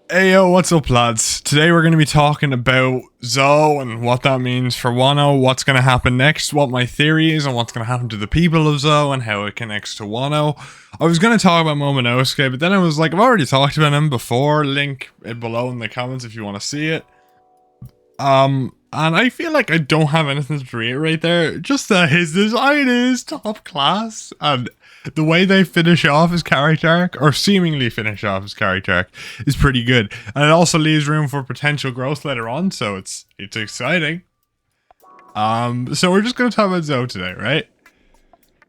Hey yo, what's up lads? Today we're going to be talking about Zoe and what that means for Wano, what's going to happen next, what my theory is and what's going to happen to the people of Zoe and how it connects to Wano. I was going to talk about Momonosuke, but then I was like, I've already talked about him before, link it below in the comments if you want to see it. And I feel like I don't have anything to reiterate there, just that his design is top class, and the way they finish off his character arc, or seemingly finish off his character arc, is pretty good. And it also leaves room for potential growth later on, so it's exciting. So we're just going to talk about Zoe today, right?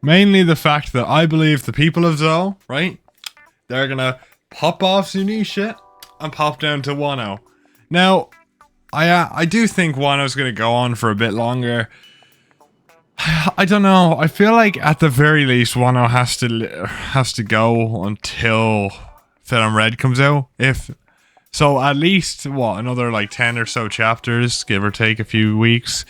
Mainly the fact that I believe the people of Zoe, right? They're going to pop off Zunisha and pop down to Wano. Now, I do think Wano's going to go on for a bit longer. I don't know. I feel like at the very least Wano has to go until Film Red comes out. If so, at least what, another like 10 or so chapters, give or take a few weeks,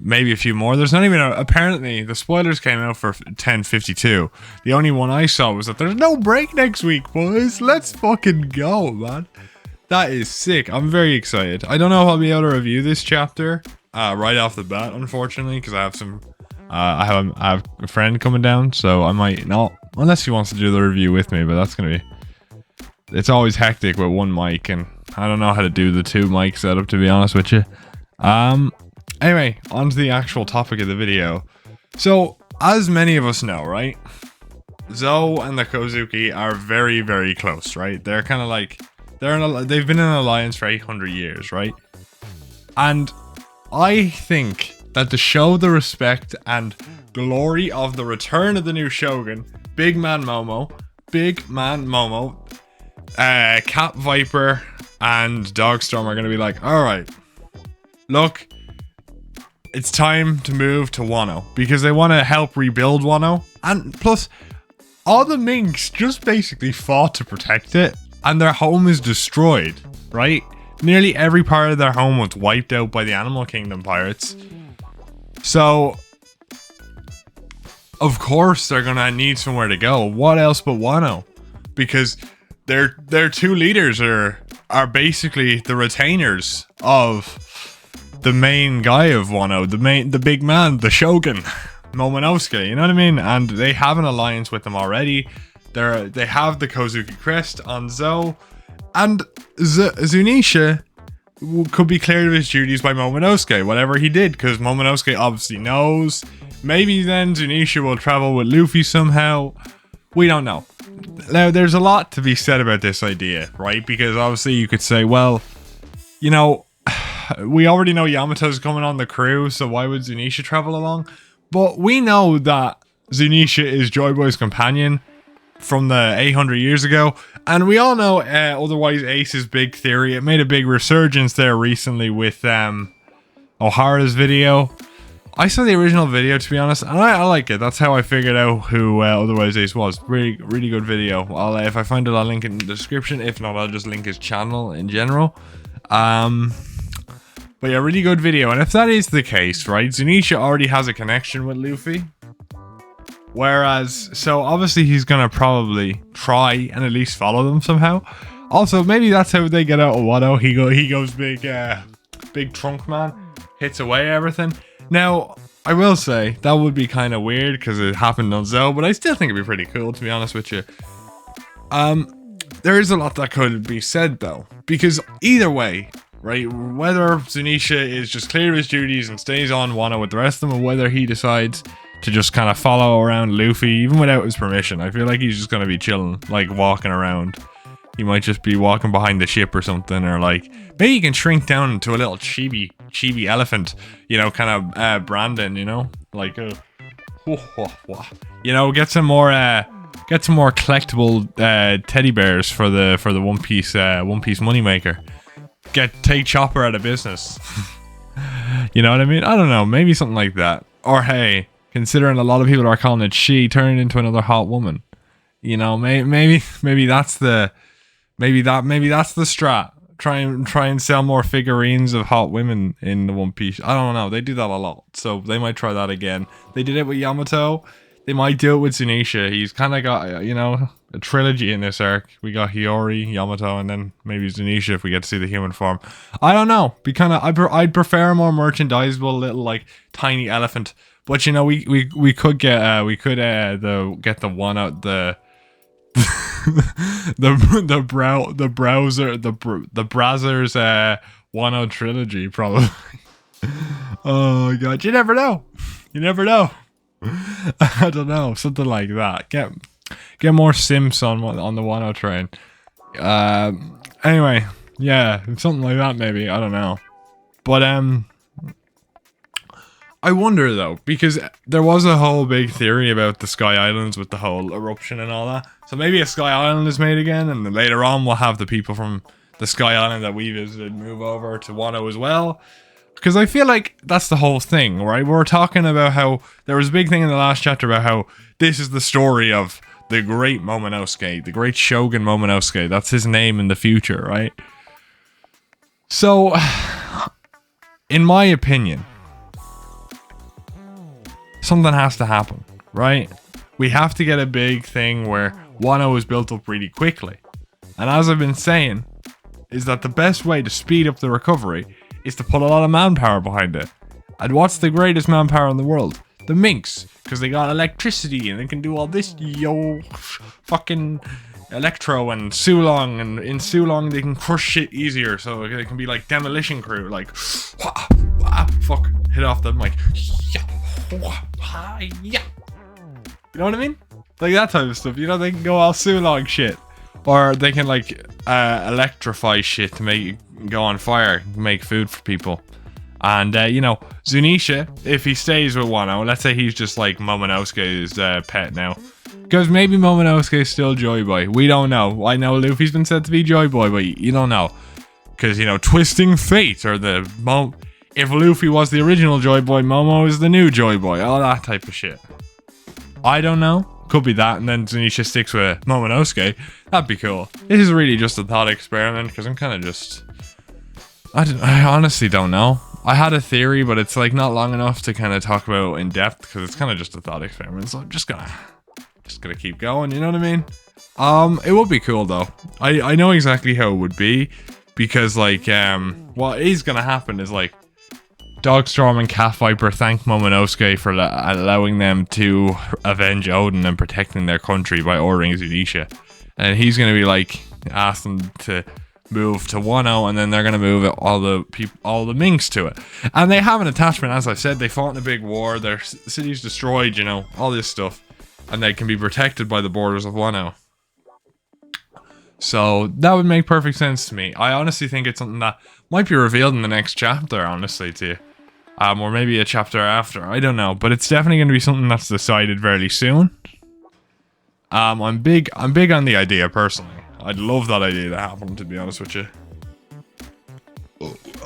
maybe a few more. There's not even apparently the spoilers came out for 1052. The only one I saw was that there's no break next week, boys. Let's fucking go, man. That is sick. I'm very excited. I don't know if I'll be able to review this chapter right off the bat, unfortunately, because I have some. I have a friend coming down, so I might not, unless he wants to do the review with me. But that's gonna be. It's always hectic with one mic, and I don't know how to do the two mic setup, to be honest with you. Anyway, on to the actual topic of the video. So, as many of us know, right? Zoe and the Kozuki are very, very close, right? They're kind of like they've been in an alliance for 800 years, right? And I think that to show the respect and glory of the return of the new Shogun, Big Man Momo, Cat Viper, and Dogstorm are going to be like, alright, look, it's time to move to Wano, because they want to help rebuild Wano, and plus, all the minks just basically fought to protect it, and their home is destroyed, right? Nearly every part of their home was wiped out by the Animal Kingdom pirates. So, of course they're gonna need somewhere to go. What else but Wano? Because their two leaders are basically the retainers of the main guy of Wano, the big man, the Shogun, Momonosuke. You know what I mean? And they have an alliance with them already. They have the Kozuki crest on Zoe, and Zunisha could be cleared of his duties by Momonosuke, whatever he did, because Momonosuke obviously knows. Maybe then Zunisha will travel with Luffy somehow. We don't know. Now, there's a lot to be said about this idea, right? Because obviously you could say, well, you know, we already know Yamato's coming on the crew, so why would Zunisha travel along? But we know that Zunisha is Joy Boy's companion from the 800 years ago, and we all know otherwise Ace's big theory. It made a big resurgence there recently with Ohara's video. I saw the original video, to be honest, and I like it. That's how I figured out who otherwise Ace was. Really good video. If I find it, I'll link it in the description. If not, I'll just link his channel in general. But yeah, really good video. And if that is the case, right, Zunisha already has a connection with Luffy. Whereas, so obviously he's gonna probably try and at least follow them somehow. Also, maybe that's how they get out of Wano. He goes big trunk man, hits away everything. Now, I will say that would be kind of weird because it happened on Zoe, but I still think it'd be pretty cool, to be honest with you. There is a lot that could be said though, because either way, right, whether Zunisha is just clear of his duties and stays on Wano with the rest of them, or whether he decides to just kind of follow around Luffy, even without his permission. I feel like he's just going to be chilling, like walking around. He might just be walking behind the ship or something, or like, maybe he can shrink down into a little chibi elephant, you know, kind of Brandon, you know, like, you know, get some more collectible teddy bears for the One Piece moneymaker. Take Chopper out of business. You know what I mean? I don't know, maybe something like that. Or hey, considering a lot of people are calling it she, turn it into another hot woman. You know, maybe that's the strat. Try and sell more figurines of hot women in the One Piece. I don't know. They do that a lot, so they might try that again. They did it with Yamato. They might do it with Zunisha. He's kind of got, a trilogy in this arc. We got Hiyori, Yamato, and then maybe Zunisha if we get to see the human form. I don't know. I'd prefer a more merchandisable little like tiny elephant. But we could get get the one out the the Brazzers Wano trilogy probably. Oh god, you never know. You never know. I don't know, something like that. Get more simps on the Wano train. Anyway, yeah, something like that maybe. I don't know, but I wonder though, because there was a whole big theory about the Sky Islands with the whole eruption and all that. So maybe a Sky Island is made again, and then later on we'll have the people from the Sky Island that we visited move over to Wano as well. Because I feel like that's the whole thing, right? We're talking about how there was a big thing in the last chapter about how this is the story of the great Momonosuke, the great Shogun Momonosuke. That's his name in the future, right? So, in my opinion, something has to happen, right? We have to get a big thing where Wano is built up really quickly. And as I've been saying, is that the best way to speed up the recovery is to put a lot of manpower behind it. And what's the greatest manpower in the world? The minks. Because they got electricity and they can do all this fucking electro and Sulong. And in Sulong they can crush shit easier. So they can be like demolition crew. Like, fuck, hit off the mic. You know what I mean? Like that type of stuff. They can go all Sulong shit. Or they can like electrify shit to make it go on fire, make food for people. And Zunisha, if he stays with Wano, let's say he's just like Momonosuke's pet now. Because maybe Momonosuke's still Joy Boy. We don't know. I know Luffy's been said to be Joy Boy, but you don't know. Because, twisting fate or if Luffy was the original Joy Boy, Momo is the new Joy Boy. All that type of shit. I don't know. Could be that, and then Zunisha sticks with Momonosuke. That'd be cool. This is really just a thought experiment, because I'm kind of just... I honestly don't know. I had a theory, but it's like not long enough to kind of talk about in depth, because it's kind of just a thought experiment, so I'm just gonna keep going, you know what I mean? It would be cool, though. I know exactly how it would be, because, like, what is gonna happen is, like, Dogstorm and Cat Viper thank Momonosuke for allowing them to avenge Odin and protecting their country by ordering Zunisha. And he's going to be like, ask them to move to Wano, and then they're going to move all the minks to it. And they have an attachment, as I said, they fought in a big war, their city's destroyed, all this stuff. And they can be protected by the borders of Wano. So that would make perfect sense to me. I honestly think it's something that might be revealed in the next chapter, honestly, to you. Or maybe a chapter after, I don't know. But it's definitely going to be something that's decided very soon. I'm big on the idea, personally. I'd love that idea to happen, to be honest with you.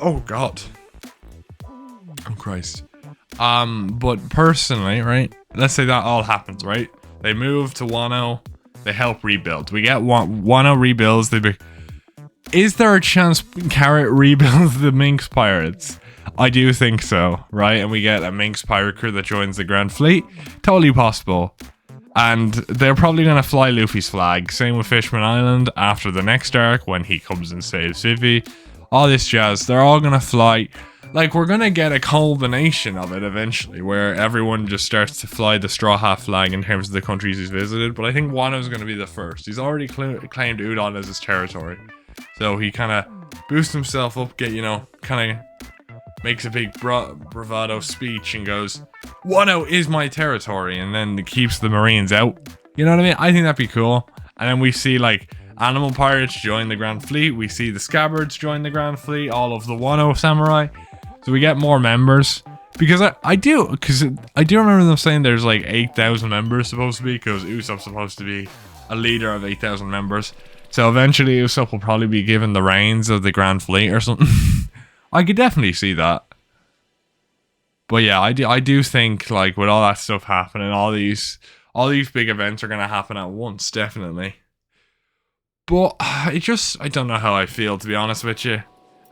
Oh god. Oh Christ. But personally, right? Let's say that all happens, right? They move to Wano. They help rebuild. We get Wano rebuilds. Is there a chance Carrot rebuilds the Minx Pirates? I do think so, right? And we get a Minx pirate crew that joins the Grand Fleet. Totally possible. And they're probably going to fly Luffy's flag. Same with Fishman Island after the next arc when he comes and saves Vivi. All this jazz. They're all going to fly. Like, we're going to get a culmination of it eventually, where everyone just starts to fly the Straw Hat flag in terms of the countries he's visited. But I think Wano's going to be the first. He's already claimed Udon as his territory. So he kind of boosts himself up, kind of makes a big bravado speech and goes, Wano is my territory, and then keeps the Marines out. You know what I mean? I think that'd be cool. And then we see, like, Animal Pirates join the Grand Fleet. We see the Scabbards join the Grand Fleet. All of the Wano Samurai. So we get more members. Because I do remember them saying there's like 8,000 members supposed to be, because Usopp's supposed to be a leader of 8,000 members. So eventually Usopp will probably be given the reins of the Grand Fleet or something. I could definitely see that. But yeah, I do think, like, with all that stuff happening, all these big events are gonna happen at once, definitely. But I don't know how I feel, to be honest with you.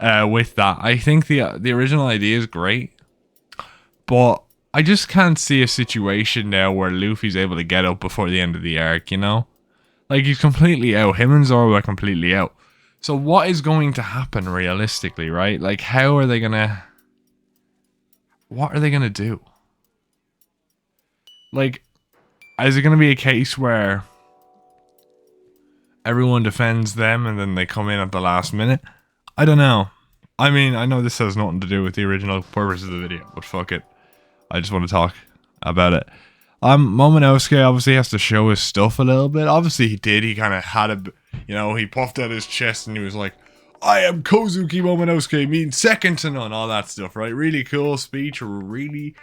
With that, I think the original idea is great, but I just can't see a situation now where Luffy's able to get up before the end of the arc, you know? Like, he's completely out. Him and Zoro are completely out. So what is going to happen realistically, right? Like, how are they gonna... What are they gonna do? Like, is it gonna be a case where everyone defends them and then they come in at the last minute? I don't know. I mean, I know this has nothing to do with the original purpose of the video, but fuck it. I just want to talk about it. Momonosuke obviously has to show his stuff a little bit. Obviously he did. He kind of had a, you know, he puffed out his chest and he was like, I am Kozuki Momonosuke, means second to none, all that stuff, right? Really cool speech, really.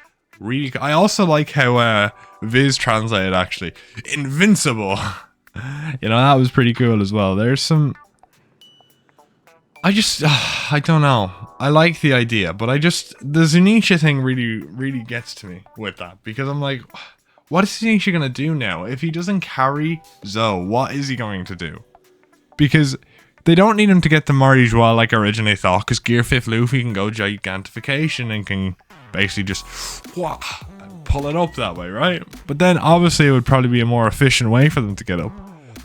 I also like how Viz translated, actually. Invincible. You know, that was pretty cool as well. There's some... I don't know. I like the idea, but the Zunisha thing really gets to me with that. Because I'm like, what is Zunisha going to do now? If he doesn't carry Zoe, what is he going to do? Because they don't need him to get the Mari Joie like I originally thought, because Gear 5th Luffy can go gigantification and can basically just pull it up that way, right? But then obviously it would probably be a more efficient way for them to get up.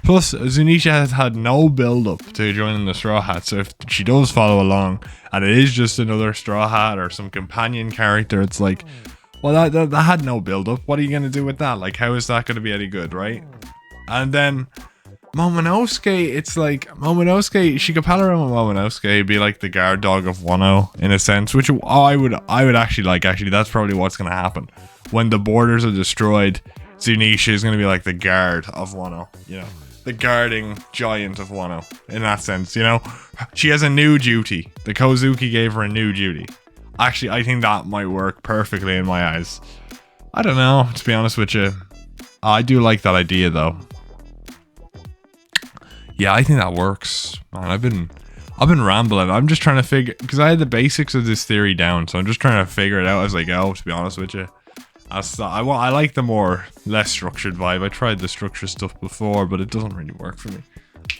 Plus, Zunisha has had no build-up to joining the Straw Hat, so if she does follow along, and it is just another Straw Hat or some companion character, it's like, well, that had no build-up. What are you going to do with that? Like, how is that going to be any good, right? And then, Momonosuke, it's like, Momonosuke, Shikapara and Momonosuke be like the guard dog of Wano, in a sense, which I would actually like. Actually, that's probably what's going to happen. When the borders are destroyed, Zunisha is going to be like the guard of Wano, you know? The guarding giant of Wano, in that sense, you know? She has a new duty. The Kozuki gave her a new duty. Actually, I think that might work perfectly in my eyes. I don't know, to be honest with you. I do like that idea, though. Yeah, I think that works. Man, I've been rambling. I'm just trying to figure... Because I had the basics of this theory down, so I'm just trying to figure it out as I go, to be honest with you. I like the less structured vibe. I tried the structure stuff before, but it doesn't really work for me.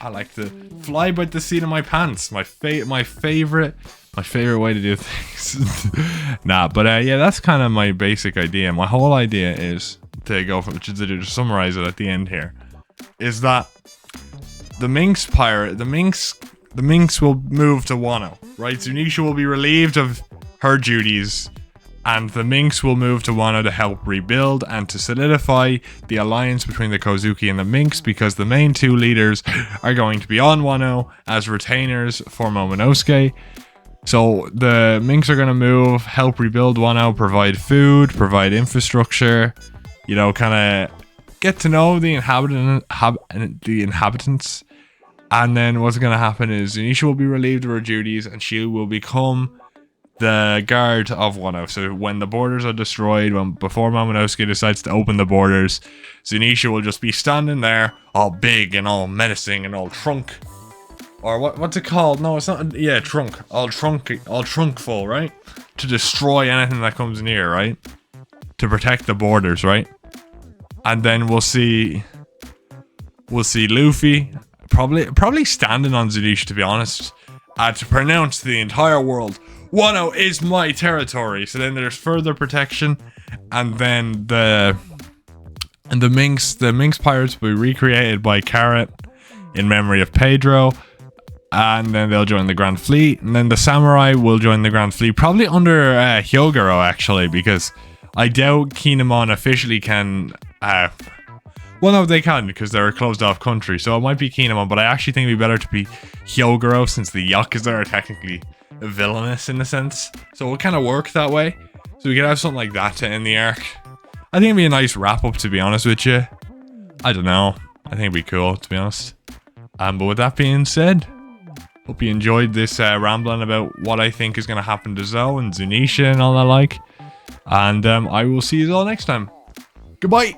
I like to fly by the seat of my pants. My favorite way to do things. Nah, but yeah, that's kind of my basic idea. My whole idea is to summarize it at the end here, is that the Minx will move to Wano, right? Zunisha will be relieved of her duties, and the Minx will move to Wano to help rebuild and to solidify the alliance between the Kozuki and the Minx, because the main two leaders are going to be on Wano as retainers for Momonosuke. So the Minx are going to move, help rebuild Wano, provide food, provide infrastructure, you know, kind of get to know the inhabitants. And then what's going to happen is Zunisha will be relieved of her duties and she will become the guard of Wano. So when the borders are destroyed, before Momonosuke decides to open the borders, Zunisha will just be standing there, all big and all menacing and all trunk. Or what's it called? No, it's not. Yeah, trunk. All trunk full, right? To destroy anything that comes near, right? To protect the borders, right? And then we'll see Luffy probably standing on Zunisha, to be honest, to pronounce to the entire world, Wano is my territory. So then there's further protection, and then the Minx pirates will be recreated by Carrot in memory of Pedro, and then they'll join the Grand Fleet, and then the Samurai will join the Grand Fleet, probably under Hyogoro, actually, because I doubt Kinemon officially can. Well, no, they can, because they're a closed-off country, so it might be Kinemon, but I actually think it'd be better to be Hyogoro, since the Yakuza are technically villainous in a sense, so it'll kind of work that way. So we could have something like that to end the arc. I think it'd be a nice wrap-up, to be honest with you. I don't know. I think it'd be cool, to be honest. But with that being said, hope you enjoyed this rambling about what I think is going to happen to Zoe and Zunisha and all that like. And I will see you all next time. Goodbye!